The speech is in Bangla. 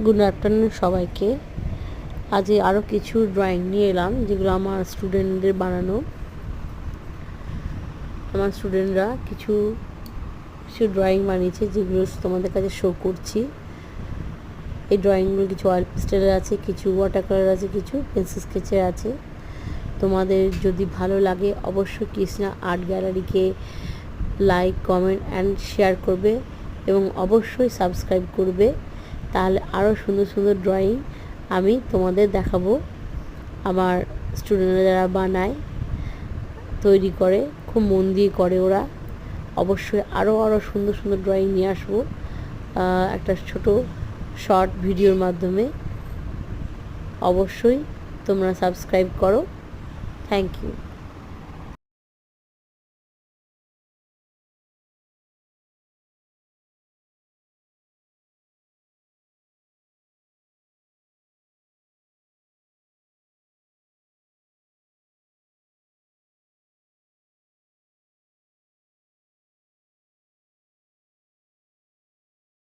গুড আফটারনুন সবাইকে। আজ আরও কিছু ড্রয়িং নিয়ে এলাম যেগুলো আমার স্টুডেন্টদের বানানো। আমার স্টুডেন্টরা কিছু ড্রয়িং বানিয়েছে যেগুলো তোমাদের কাছে শো করছি। এই ড্রয়িংগুলো কিছু অয়েল পেস্টেলের আছে, কিছু ওয়াটার কালার আছে, কিছু পেন্সিল স্কেচের আছে। তোমাদের যদি ভালো লাগে অবশ্যই কৃষ্ণা আর্ট গ্যালারিকে লাইক, কমেন্ট অ্যান্ড শেয়ার করবে এবং অবশ্যই সাবস্ক্রাইব করবে। তাহলে আরও সুন্দর সুন্দর ড্রয়িং আমি তোমাদের দেখাবো। আমার স্টুডেন্টরা যারা বানায়, তৈরি করে, খুব মন দিয়ে করে ওরা। অবশ্যই আরও সুন্দর সুন্দর ড্রয়িং নিয়ে আসবো একটা ছোট শর্ট ভিডিওর মাধ্যমে। অবশ্যই তোমরা সাবস্ক্রাইব করো। Thank you.